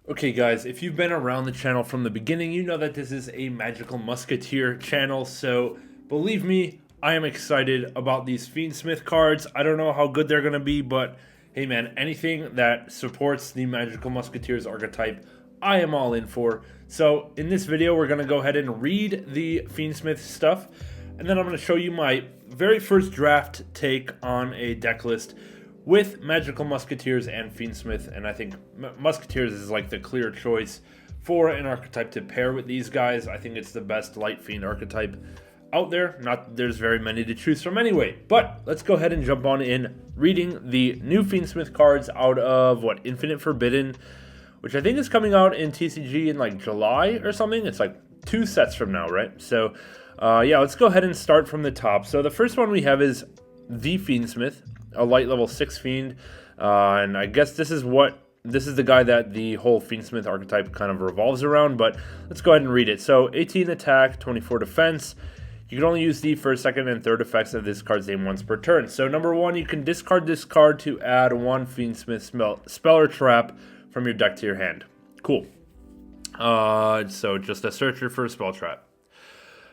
Okay guys, if you've been around the channel from the beginning, you know that this is a Magical Musketeer channel, so believe me, I am excited about these Fiendsmith cards. I don't know how good they're going to be, but hey man, anything that supports the Magical Musketeers archetype, I am all in for. So in this video, we're going to go ahead and read the Fiendsmith stuff, and then I'm going to show you my very first draft take on a deck list with Magical Musketeers and Fiendsmith, and I think Musketeers is like the clear choice for an archetype to pair with these guys. I think it's the best Light Fiend archetype out there. Not that there's very many to choose from anyway, but let's go ahead and jump on in reading the new Fiendsmith cards out of, Infinite Forbidden, which I think is coming out in TCG in like July or something. It's like 2 sets from now, right? So yeah, let's go ahead and start from the top. So the first one we have is the Fiendsmith, a light level 6 fiend, and I guess this is the guy that the whole Fiendsmith archetype kind of revolves around, but let's go ahead and read it. So 18 attack, 24 defense. You can only use the first, second, and third effects of this card's name once per turn. So number 1, you can discard this card to add 1 Fiendsmith spell or trap from your deck to your hand. Cool. So just a searcher for a spell trap.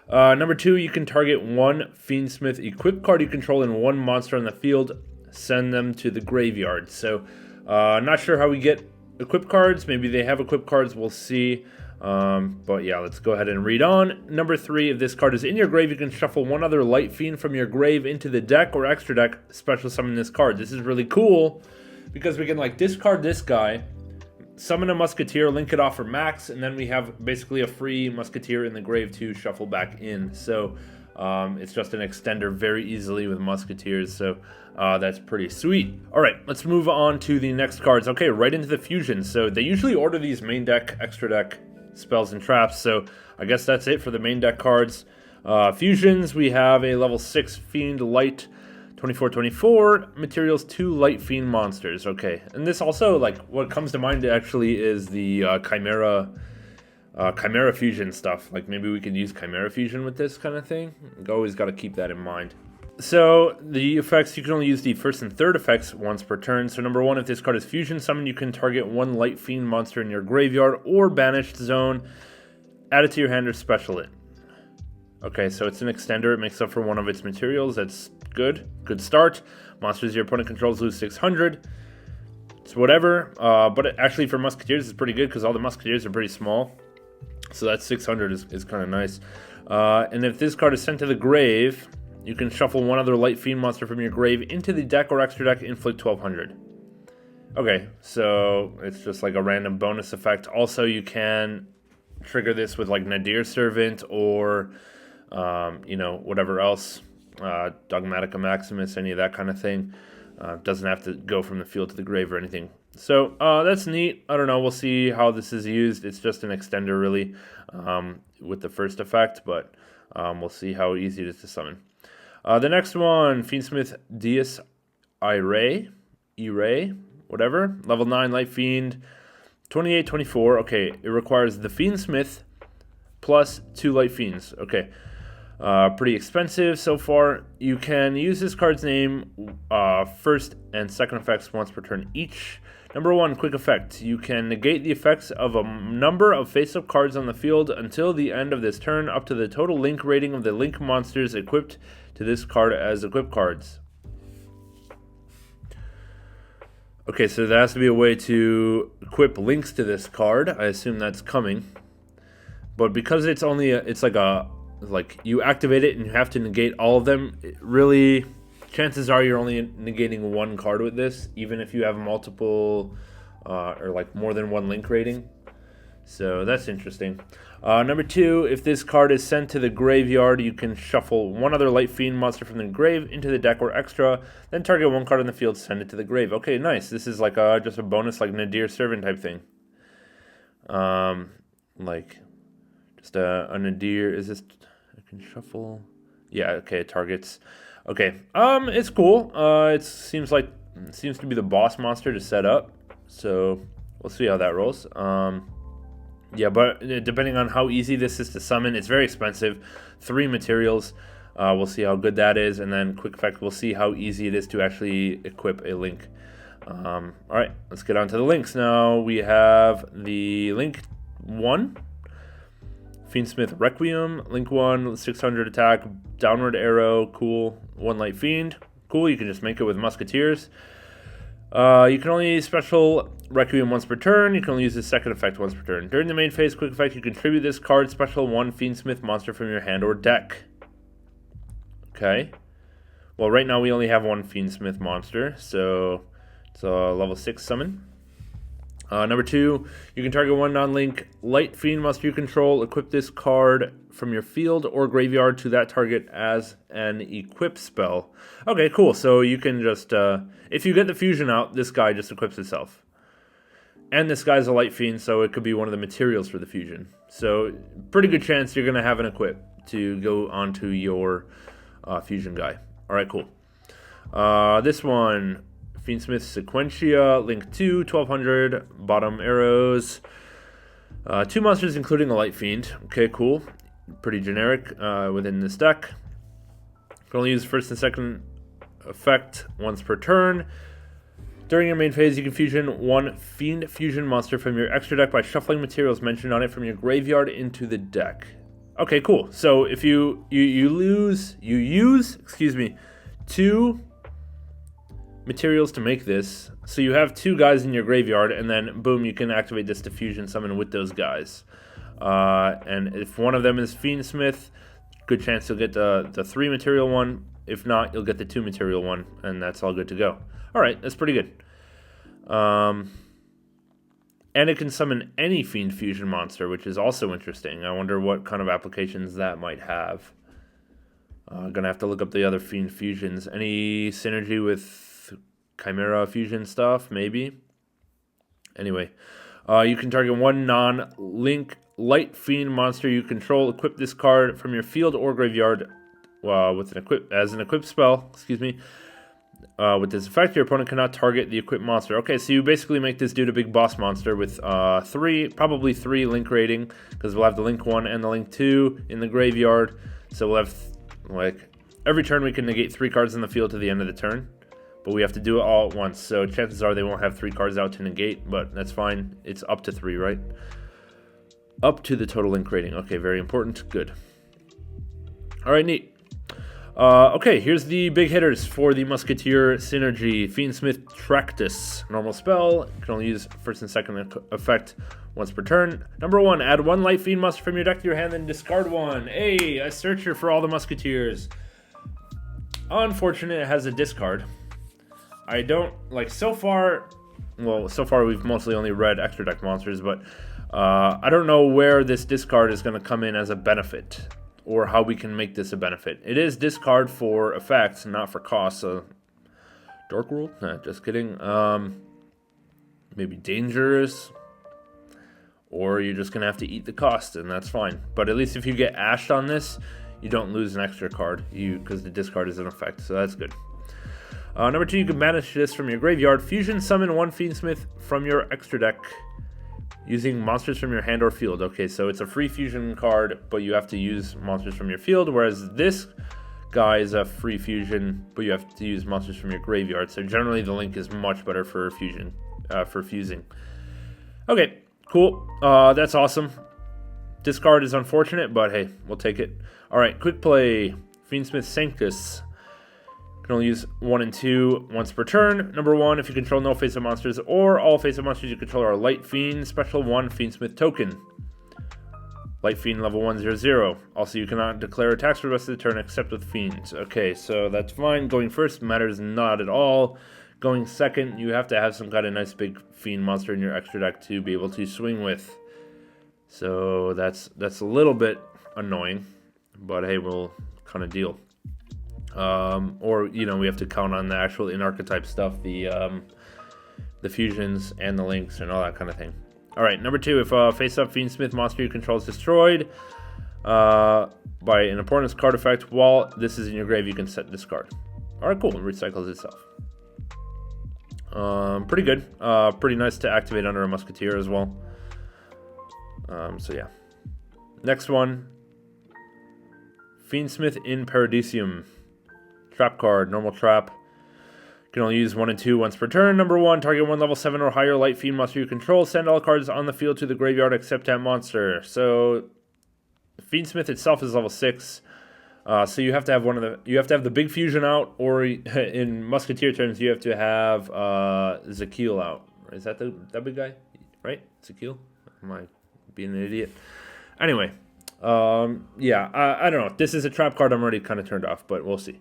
Number 2, you can target 1 Fiendsmith equipped card you control and 1 monster on the field. Send them to the graveyard. So, not sure how we get equipped cards. Maybe they have equipped cards. We'll see. But yeah, let's go ahead and read on. Number 3, if this card is in your grave, you can shuffle 1 other Light Fiend from your grave into the deck or extra deck. Special summon this card. This is really cool because we can like discard this guy, summon a Musketeer, link it off for max, and then we have basically a free Musketeer in the grave to shuffle back in. So it's just an extender very easily with Musketeers, so that's pretty sweet. Alright, let's move on to the next cards. Okay, right into the fusions. So they usually order these main deck, extra deck spells and traps, so I guess that's it for the main deck cards. Fusions, we have a level 6 Fiend Light, 24/24 materials, 2 Light Fiend monsters. Okay, and this also, like, what comes to mind actually is the Chimera fusion stuff. Like maybe we could use Chimera fusion with this kind of thing. Always got to keep that in mind. So the effects, you can only use the first and third effects once per turn. So number 1, if this card is fusion summoned, you can target 1 Light Fiend monster in your graveyard or banished zone, add it to your hand or special it. Okay, so it's an extender. It makes up for 1 of its materials. That's good. Good start. Monsters your opponent controls lose 600. It's whatever. But actually for Musketeers, it's pretty good because all the Musketeers are pretty small. So that 600 is kind of nice. And if this card is sent to the grave, you can shuffle 1 other Light Fiend monster from your grave into the deck or extra deck, inflict 1200. Okay, so it's just like a random bonus effect. Also, you can trigger this with like Nadir Servant or, you know, whatever else. Dogmatica Maximus, any of that kind of thing. Doesn't have to go from the field to the grave or anything. So that's neat. I don't know. We'll see how this is used. It's just an extender, really, with the first effect, but we'll see how easy it is to summon. The next one, Fiendsmith Deus Irae, whatever. Level 9 Light Fiend, 28/24. Okay, it requires the Fiendsmith plus 2 Light Fiends. Okay. Pretty expensive so far. You can use this card's name first and second effects once per turn each. Number 1, quick effect. You can negate the effects of a number of face-up cards on the field until the end of this turn, up to the total link rating of the link monsters equipped to this card as equipped cards. Okay, so there has to be a way to equip links to this card. I assume that's coming. But because it's only like you activate it and you have to negate all of them, really, chances are you're only negating 1 card with this, even if you have multiple or like more than 1 link rating. So that's interesting. Number 2, if this card is sent to the graveyard, you can shuffle 1 other Light Fiend monster from the grave into the deck or extra, then target 1 card on the field, send it to the grave. Okay, nice. This is like just a bonus, like Nadir Servant type thing. Like just a Nadir. Is this? I can shuffle. Yeah. Okay. Targets. Okay. It's cool. It seems to be the boss monster to set up. So we'll see how that rolls. Yeah, but depending on how easy this is to summon, it's very expensive. 3 materials. We'll see how good that is, and then quick effect. We'll see how easy it is to actually equip a link. Alright, let's get on to the links now. We have the link 1, Fiendsmith Requiem. Link 1, 600 attack, downward arrow, cool. 1 light fiend, cool. You can just make it with musketeers. You can only use special Requiem once per turn. You can only use the second effect once per turn. During the main phase quick effect, you contribute this card special 1 Fiendsmith monster from your hand or deck. Okay. Well, right now we only have 1 Fiendsmith monster, so it's a level 6 summon. Number 2, you can target 1 non-link light fiend monster you control. Equip this card from your field or graveyard to that target as an equip spell. Okay, cool. So you can just, if you get the fusion out, this guy just equips itself. And this guy's a light fiend, so it could be one of the materials for the fusion. So pretty good chance you're going to have an equip to go onto your fusion guy. Alright, cool. This one, Fiendsmith Sequentia, link 2, 1200, bottom arrows. 2 monsters including a light fiend. Okay, cool. Pretty generic within this deck. You can only use first and second effect once per turn. During your main phase, you can fusion 1 fiend fusion monster from your extra deck by shuffling materials mentioned on it from your graveyard into the deck. Okay, cool. So if you use 2 materials to make this, so you have 2 guys in your graveyard, and then boom, you can activate this to fusion summon with those guys. And if one of them is Fiendsmith, good chance you'll get the 3 material one. If not, you'll get the 2 material one, and that's all good to go. All right, that's pretty good. And it can summon any Fiend Fusion monster, which is also interesting. I wonder what kind of applications that might have. Gonna have to look up the other Fiend Fusions. Any synergy with Chimera Fusion stuff? Maybe. Anyway, you can target 1 non-link light Fiend monster you control. Equip this card from your field or graveyard with an equip spell. Excuse me. With this effect, your opponent cannot target the equipped monster. Okay, so you basically make this dude a big boss monster with probably 3 link rating, because we'll have the link 1 and the link 2 in the graveyard. So we'll have, like, every turn we can negate 3 cards in the field to the end of the turn, but we have to do it all at once. So chances are they won't have 3 cards out to negate, but that's fine. It's up to 3, right? Up to the total link rating. Okay, very important. Good. All right, neat. Okay, here's the big hitters for the Musketeer Synergy. Fiendsmith Tractus. Normal spell. You can only use first and second effect once per turn. Number 1, add 1 Light Fiend monster from your deck to your hand, then discard 1. Hey, a searcher for all the Musketeers. Unfortunate, it has a discard. I don't, like, so far we've mostly only read extra deck monsters, but I don't know where this discard is going to come in as a benefit, or how we can make this a benefit. It is discard for effects, not for cost, so Dark World? Nah, just kidding. Maybe Dangerous, or you're just gonna have to eat the cost, and that's fine. But at least if you get ashed on this, you don't lose an extra card, because the discard is in effect, so that's good. Number 2, you can banish this from your graveyard. Fusion summon 1 Fiendsmith from your extra deck using monsters from your hand or field. Okay, so it's a free fusion card, but you have to use monsters from your field, whereas this guy is a free fusion, but you have to use monsters from your graveyard. So generally the link is much better for fusion, for fusing. Okay, cool. That's awesome. Discard is unfortunate, but hey, we'll take it. All right, quick play. Fiendsmith Sanctus. Can only use 1 and 2 once per turn. Number 1, if you control no face-up monsters or all face-up monsters you control are Light Fiend, special 1 Fiendsmith token. Light Fiend level 1/0/0. Also, you cannot declare attacks for the rest of the turn except with Fiends. Okay, so that's fine. Going first matters not at all. Going second, you have to have some kind of nice big Fiend monster in your extra deck to be able to swing with. So that's a little bit annoying, but hey, we'll kind of deal. Or, you know, we have to count on the actual in-archetype stuff, the fusions and the links and all that kind of thing. Alright, number 2, if a face-up Fiendsmith monster you control is destroyed by an opponent's card effect while this is in your grave, you can set discard. Alright, cool, it recycles itself. Pretty good. Pretty nice to activate under a Musketeer as well. So yeah. Next one, Fiendsmith in Paradisium. Trap card, normal trap. You can only use 1 and 2 once per turn. Number 1, target 1 level 7 or higher light fiend monster you control. Send all cards on the field to the graveyard except that monster. So Fiendsmith itself is level 6. So you have to have the big fusion out, or in Musketeer terms, you have to have Zekil out. Is that that big guy? Right? Zekil? Am I being an idiot? Anyway, yeah, I don't know. This is a trap card. I'm already kind of turned off, but we'll see.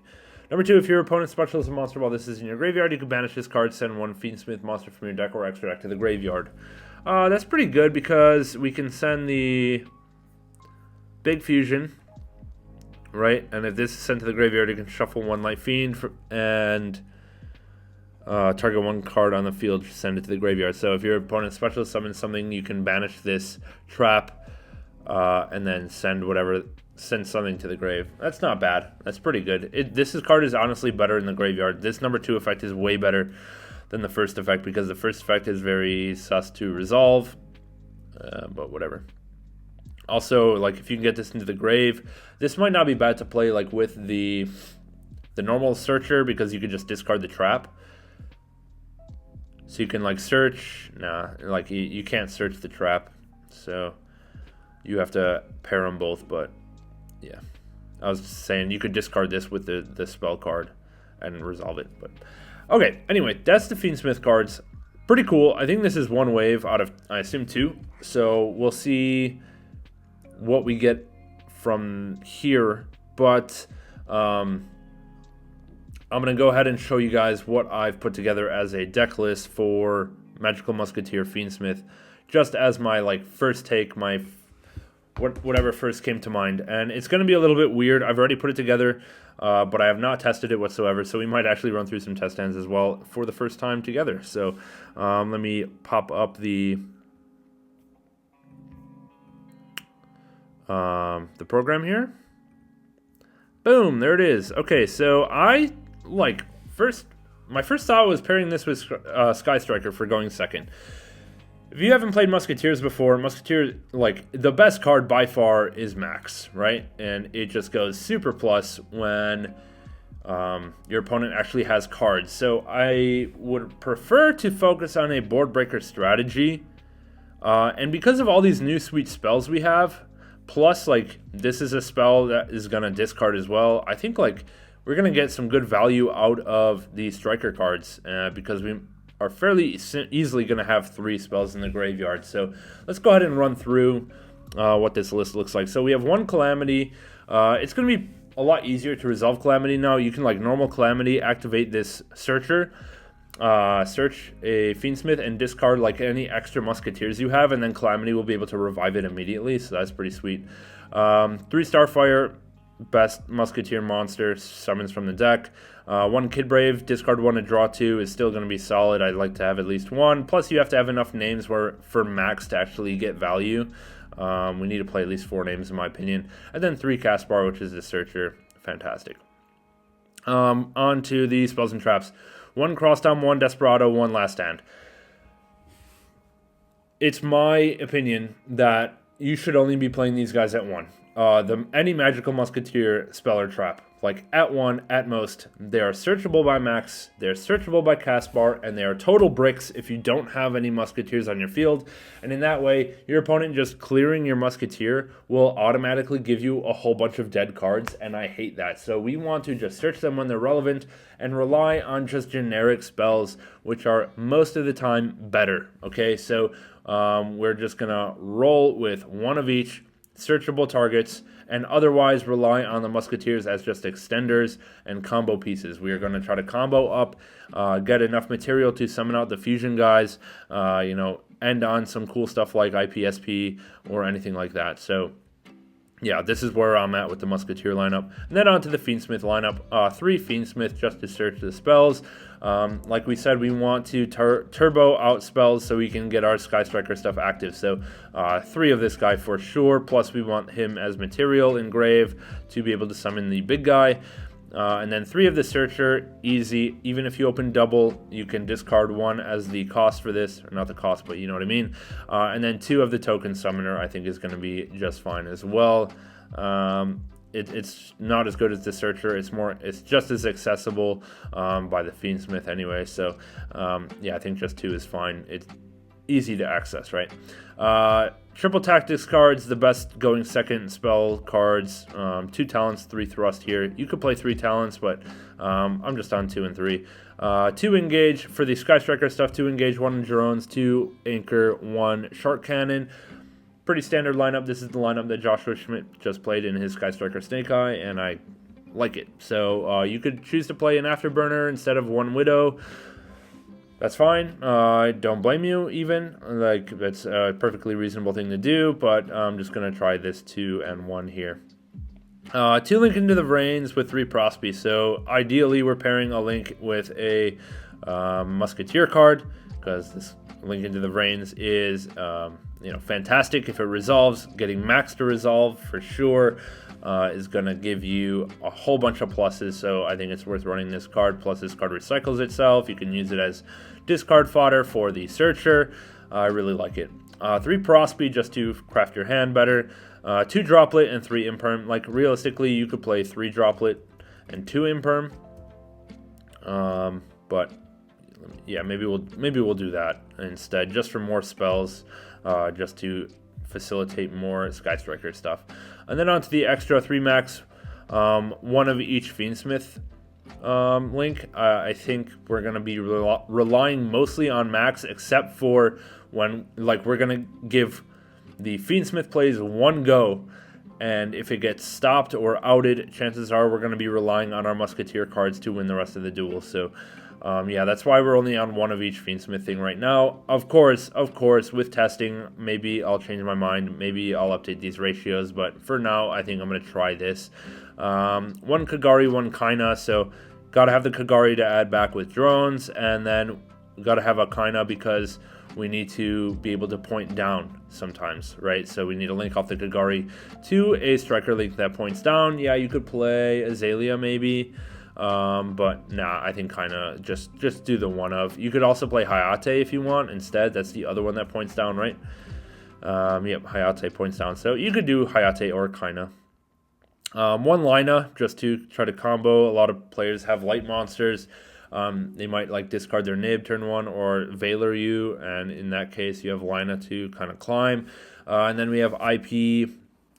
Number 2, if your opponent specials a monster while this is in your graveyard, you can banish this card, send 1 Fiendsmith monster from your deck or extra deck to the graveyard. That's pretty good because we can send the big fusion, right? And if this is sent to the graveyard, you can shuffle 1 light fiend and target 1 card on the field, send it to the graveyard. So if your opponent special summons something, you can banish this trap and then send something to the grave. That's not bad. That's pretty good. This card is honestly better in the graveyard. This number 2 effect is way better than the first effect because the first effect is very sus to resolve. But whatever. Also, like if you can get this into the grave, this might not be bad to play like with the normal searcher because you can just discard the trap. So you can like search. Nah, like you can't search the trap. So you have to pair them both, but yeah, I was just saying you could discard this with the spell card and resolve it. But okay, anyway, that's the Fiendsmith cards. Pretty cool. I think this is 1 wave out of, I assume, 2. So we'll see what we get from here. But I'm going to go ahead and show you guys what I've put together as a deck list for Magical Musketeer Fiendsmith, just as my like first take, my whatever first came to mind. And it's going to be a little bit weird. I've already put it together, but I have not tested it whatsoever, so we might actually run through some test hands as well for the first time together. So let me pop up the program here. Boom, there it is. Okay, so my first thought was pairing this with Sky Striker for going second. If you haven't played Musketeers before, Musketeer, like, the best card by far is Max, right? And it just goes super plus when your opponent actually has cards. So I would prefer to focus on a board breaker strategy. And because of all these new sweet spells we have, plus, like, this is a spell that is going to discard as well, I think, like, we're going to get some good value out of the Striker cards because we are fairly easily going to have 3 spells in the graveyard. So let's go ahead and run through what this list looks like. So we have 1 Calamity. It's going to be a lot easier to resolve Calamity now. You can, like, normal Calamity, activate this Searcher, search a Fiendsmith, and discard, like, any extra Musketeers you have, and then Calamity will be able to revive it immediately, so that's pretty sweet. 3 Starfire, best Musketeer monster, summons from the deck. 1 Kid Brave, discard 1 to draw 2 is still going to be solid. I'd like to have at least 1. Plus, you have to have enough names for Max to actually get value. We need to play at least 4 names, in my opinion. And then 3 Caspar, which is the Searcher. Fantastic. On to the spells and traps. 1 Crosstown, 1 Desperado, 1 Last Stand. It's my opinion that you should only be playing these guys at 1. Any Magical Musketeer spell or trap, like at 1 at most, they are searchable by Max, they're searchable by Caspar, and they are total bricks if you don't have any Musketeers on your field. And in that way, your opponent just clearing your Musketeer will automatically give you a whole bunch of dead cards, and I hate that. So we want to just search them when they're relevant and rely on just generic spells, which are most of the time better. Okay, so we're just gonna roll with 1 of each, searchable targets, and otherwise rely on the Musketeers as just extenders and combo pieces. We are going to try to combo up, get enough material to summon out the fusion guys, end on some cool stuff like IPSP or anything like that. So yeah, this is where I'm at with the Musketeer lineup. And then on to the Fiendsmith lineup. 3 Fiendsmith just to search the spells. Like we said, we want to turbo out spells so we can get our Sky Striker stuff active. So 3 of this guy for sure. Plus we want him as material in grave to be able to summon the big guy. And then 3 of the Searcher, easy. Even if you open double, you can discard 1 as the cost for this. Or not the cost, but you know what I mean. And then 2 of the Token Summoner, I think, is going to be just fine as well. it's not as good as the Searcher. It's just as accessible by the Fiendsmith anyway. So yeah, I think just 2 is fine. It's easy to access, right? Triple tactics cards, the best going second spell cards. 2 talents, 3 thrust here. You could play 3 talents, but I'm just on 2 and 3. 2 engage for the Sky Striker stuff. 2 engage, 1 drones, 2 anchor, 1 shark cannon. Pretty standard lineup. This is the lineup that Joshua Schmidt just played in his Sky Striker Snake Eye, and I like it. So you could choose to play an Afterburner instead of 1 Widow. That's fine. I don't blame you even. Like, that's a perfectly reasonable thing to do, but I'm just going to try this 2 and 1 here. 2 Link into the Reins with 3 Prosby. So ideally we're pairing a Link with a Musketeer card, because this Link into the Reins is fantastic if it resolves. Getting max to resolve for sure is going to give you a whole bunch of pluses, so I think it's worth running this card. Plus this card recycles itself. You can use it as discard fodder for the Searcher. I really like it. 3 Prosby just to craft your hand better. 2 Droplet and 3 Imperm. Like, realistically, you could play 3 Droplet and 2 Imperm. But yeah, maybe we'll do that instead, just for more spells, just to facilitate more Sky Striker stuff. And then onto the extra 3 max, 1 of each Fiendsmith link. I think we're gonna be relying mostly on max, except for when, like, we're gonna give the Fiendsmith plays 1 go, and if it gets stopped or outed, chances are we're going to be relying on our Musketeer cards to win the rest of the duel. So yeah, that's why we're only on 1 of each Fiendsmith thing right now. Of course, with testing, maybe I'll change my mind. Maybe I'll update these ratios, but for now, I think I'm going to try this. 1 Kagari, 1 Kaina, so got to have the Kagari to add back with drones, and then got to have a Kaina because we need to be able to point down sometimes, right? So we need a link off the Kagari to a striker link that points down. Yeah, you could play Azalea maybe, but nah, I think kind of just do the 1 of. You could also play Hayate if you want instead. That's the other one that points down, right? Yep, Hayate points down. So you could do Hayate or Kaina. 1 Lina just to try to combo. A lot of players have light monsters. They might like discard their Nib turn 1 or Valor you, and in that case you have Lina to kind of climb. And then we have IP,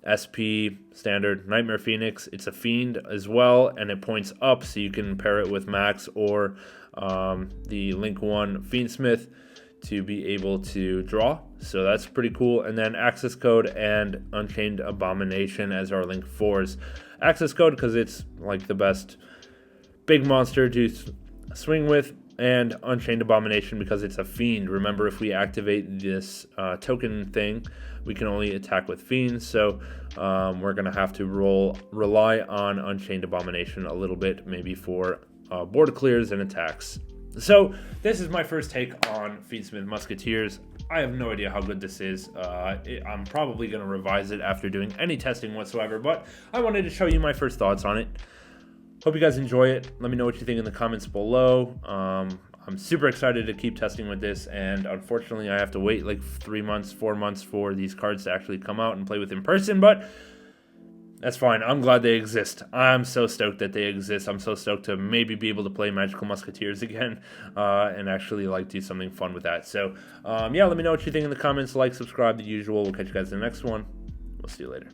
SP, standard Nightmare Phoenix. It's a fiend as well, and it points up, so you can pair it with Max or the Link 1 Fiendsmith to be able to draw. So that's pretty cool. And then Access Code and Unchained Abomination as our Link 4s. Access Code because it's like the best big monster to swing with, and Unchained Abomination because it's a fiend. Remember, if we activate this token thing, we can only attack with fiends, so we're going to have to rely on Unchained Abomination a little bit, maybe for board clears and attacks. So this is my first take on Fiendsmith Musketeers. I have no idea how good this is. I'm probably going to revise it after doing any testing whatsoever, but I wanted to show you my first thoughts on it. Hope you guys enjoy it. Let me know what you think in the comments below. I'm super excited to keep testing with this, and unfortunately I have to wait like 3 months, 4 months for these cards to actually come out and play with in person, but that's fine. I'm glad they exist. I'm so stoked that they exist. I'm so stoked to maybe be able to play Magical Musketeers again and actually like do something fun with that. So yeah, let me know what you think in the comments. Like, subscribe, the usual. We'll catch you guys in the next one. We'll see you later.